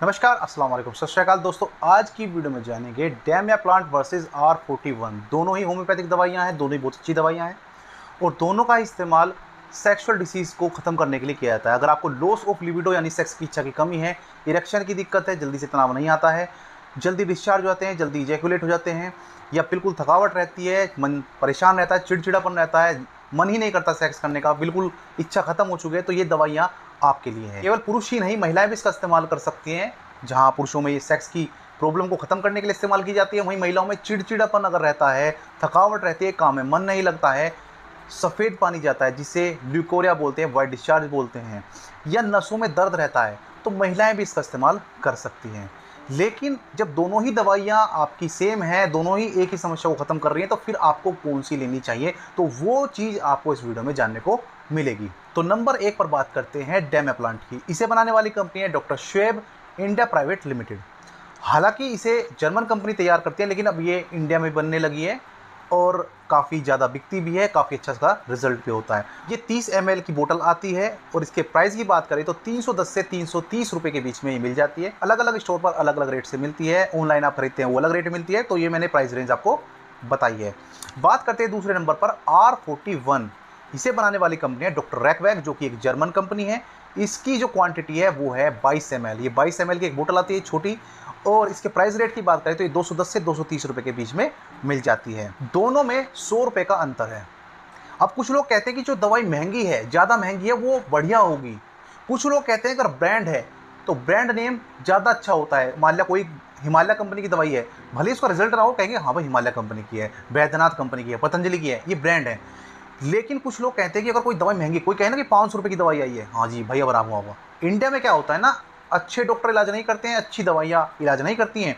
नमस्कार, अस्सलाम वालेकुम, सत श्री अकाल दोस्तों। आज की वीडियो में जानेंगे डैमिया प्लांट वर्सेस R41। दोनों ही होम्योपैथिक दवाइयां हैं, दोनों ही बहुत अच्छी दवाइयां हैं और दोनों का इस्तेमाल सेक्सुअल डिसीज़ को ख़त्म करने के लिए किया जाता है। अगर आपको लॉस ऑफ लिबिडो यानी सेक्स की इच्छा की कमी है, इरेक्शन की दिक्कत है, जल्दी से तनाव नहीं आता है, जल्दी डिस्चार्ज हो जाते हैं, जल्दी इजैकुलेट हो जाते हैं, या बिल्कुल थकावट रहती है, मन परेशान रहता है, चिड़चिड़ापन रहता है, मन ही नहीं करता सेक्स करने का, बिल्कुल इच्छा खत्म हो चुकी है, तो ये दवाइयाँ आपके लिए हैं। केवल पुरुष ही नहीं, महिलाएं भी इसका इस्तेमाल कर सकती हैं। जहाँ पुरुषों में ये सेक्स की प्रॉब्लम को ख़त्म करने के लिए इस्तेमाल की जाती है, वहीं महिलाओं में चिड़चिड़ापन अगर रहता है, थकावट रहती है, काम में मन नहीं लगता है, सफ़ेद पानी जाता है जिसे ल्यूकोरिया बोलते हैं, वाइट डिस्चार्ज बोलते हैं, या नसों में दर्द रहता है, तो महिलाएं भी इसका इस्तेमाल कर सकती हैं। लेकिन जब दोनों ही दवाइयाँ आपकी सेम हैं, दोनों ही एक ही समस्या को ख़त्म कर रही हैं, तो फिर आपको कौन सी लेनी चाहिए, तो वो चीज़ आपको इस वीडियो में जानने को मिलेगी। तो नंबर 1 पर बात करते हैं डैमिया प्लांट की। इसे बनाने वाली कंपनी है doctor Shoaib India private limited. हालांकि इसे जर्मन कंपनी तैयार करती है, लेकिन अब ये इंडिया में बनने लगी है और काफ़ी ज़्यादा बिकती भी है, काफ़ी अच्छा इसका रिजल्ट भी होता है। ये 30 ml की बोतल आती है और इसके प्राइस की बात करें तो 310 से 330 रुपये के बीच में ये मिल जाती है। अलग अलग स्टोर पर अलग अलग रेट से मिलती है, ऑनलाइन आप खरीदते हैं वो अलग रेट मिलती है, तो ये मैंने प्राइस रेंज आपको बताई है। बात करते हैं दूसरे नंबर पर R41। इसे बनाने वाली कंपनी है डॉक्टर रैकवैक, जो कि एक जर्मन कंपनी है। इसकी जो क्वांटिटी है वो है 22 ml। ये 22 ml की एक बोतल आती है छोटी, और इसके प्राइस रेट की बात करें तो ये 210 से 230 रुपए के बीच में मिल जाती है। दोनों में 100 रुपए का अंतर है। अब कुछ लोग कहते हैं कि जो दवाई महंगी है, ज़्यादा महंगी है, वो बढ़िया होगी। कुछ लोग कहते हैं अगर ब्रांड है तो ब्रांड नेम ज़्यादा अच्छा होता है। मान लिया कोई हिमालय कंपनी की दवाई है, भले इसका रिजल्ट ना हो, कहेंगे हाँ भाई हिमालय कंपनी की है, बैद्यनाथ कंपनी की है, पतंजलि की है, ये ब्रांड है। लेकिन कुछ लोग कहते हैं कि अगर कोई दवाई महंगी, कोई कहे ना कि 500 रुपये की दवाई आई है, हाँ जी भाई अब आराम हुआ। इंडिया में क्या होता है ना, अच्छे डॉक्टर इलाज नहीं करते हैं, अच्छी दवाइयाँ इलाज नहीं करती हैं।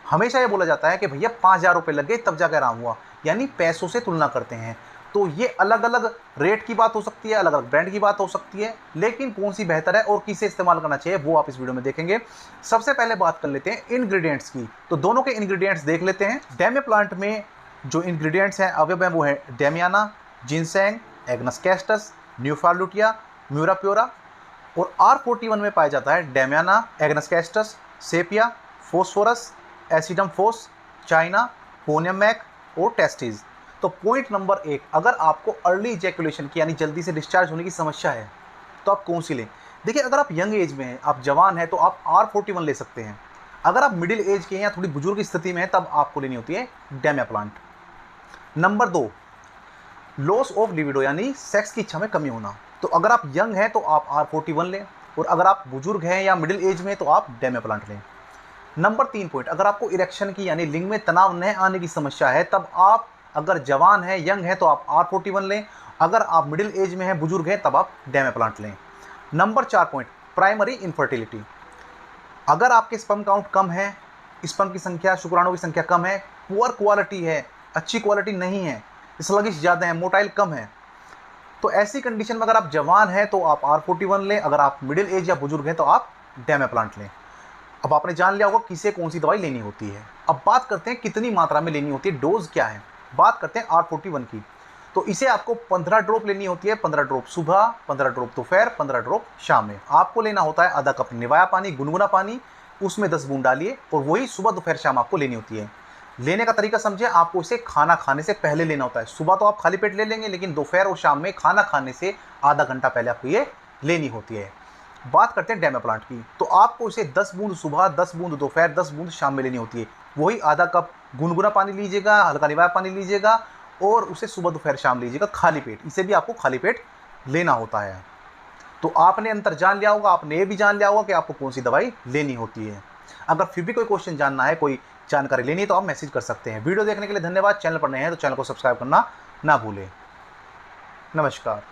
हमेशा ये बोला जाता है कि भैया 5,000 रुपये लग गए तब जाकर आराम हुआ, यानी पैसों से तुलना करते हैं। तो ये अलग अलग रेट की बात हो सकती है, अलग अलग ब्रांड की बात हो सकती है, लेकिन कौन सी बेहतर है और किसे इस्तेमाल करना चाहिए वो आप इस वीडियो में देखेंगे। सबसे पहले बात कर लेते हैं इंग्रेडिएंट्स की, तो दोनों के इंग्रेडिएंट्स देख लेते हैं। डैमिया प्लांट में जो इंग्रेडिएंट्स हैं अवयव हैं वो है डैमियाना, जिनसेंग, एग्नस कैस्टस, न्यूफालुटिया, म्यूराप्योरा। और R41 में पाया जाता है damiana, agnus castus, sepia, phosphorus, acidum phos, china, पोनियम मैक और टेस्टीज। तो पॉइंट नंबर 1, अगर आपको अर्ली इजैकुलेशन की यानी जल्दी से डिस्चार्ज होने की समस्या है तो आप कौन सी लें। देखिए, अगर आप यंग एज में हैं, आप जवान हैं, तो आप R41 ले सकते हैं। अगर आप मिडिल एज के हैं या थोड़ी बुजुर्ग स्थिति में हैं, तब आपको लेनी होती है damiana plant. Number 2, loss of libido यानी सेक्स की इच्छा में कमी होना। तो अगर आप यंग हैं तो आप R41 लें, और अगर आप बुजुर्ग हैं या मिडिल एज में तो आप डैमिया प्लांट लें। नंबर 3 पॉइंट, अगर आपको इरेक्शन की यानी लिंग में तनाव न आने की समस्या है, तब आप अगर जवान हैं, यंग हैं, तो आप R41 लें। अगर आप मिडिल एज में हैं, बुजुर्ग हैं, तब आप डैमिया प्लांट लें। Number 4 point, primary infertility. अगर आपके स्पर्म काउंट कम है, स्पर्म की संख्या, शुक्राणु की संख्या कम है, पुअर क्वालिटी है, अच्छी क्वालिटी नहीं है, स्लगिश ज़्यादा है, मोटाइल कम है, तो ऐसी कंडीशन में अगर आप जवान हैं तो आप R41 लें। अगर आप मिडिल एज या बुजुर्ग हैं तो आप डैमिया प्लांट लें। अब आपने जान लिया होगा किसे कौन सी दवाई लेनी होती है। अब बात करते हैं कितनी मात्रा में लेनी होती है, डोज क्या है। बात करते हैं R41 की, तो इसे आपको 15 ड्रॉप लेनी होती है। 15 ड्रॉप सुबह, 15 ड्रॉप दोपहर, 15 ड्रॉप शाम में। आपको लेना होता है आधा कप निवाया पानी, गुनगुना पानी, उसमें 10 बूंद डालिए, और वही सुबह दोपहर शाम आपको लेनी होती है। लेने का तरीका समझे, आपको इसे खाना खाने से पहले लेना होता है। सुबह तो आप खाली पेट ले लेंगे, लेकिन दोपहर और शाम में खाना खाने से आधा घंटा पहले आपको ये लेनी होती है। बात करते हैं डैमिया प्लांट की, तो आपको इसे 10 बूंद सुबह, 10 बूंद दोपहर, 10 बूंद शाम में लेनी होती है। वही आधा कप गुनगुना पानी लीजिएगा, हल्का निवाया पानी लीजिएगा, और उसे सुबह दोपहर शाम लीजिएगा खाली पेट। इसे भी आपको खाली पेट लेना होता है। तो आपने अंतर जान लिया होगा, आपने ये भी जान लिया होगा कि आपको कौन सी दवाई लेनी होती है। अगर फिर भी कोई क्वेश्चन जानना है, कोई जानकारी लेनी है, तो आप मैसेज कर सकते हैं। वीडियो देखने के लिए धन्यवाद। चैनल पर नए हैं तो चैनल को सब्सक्राइब करना ना भूलें। नमस्कार।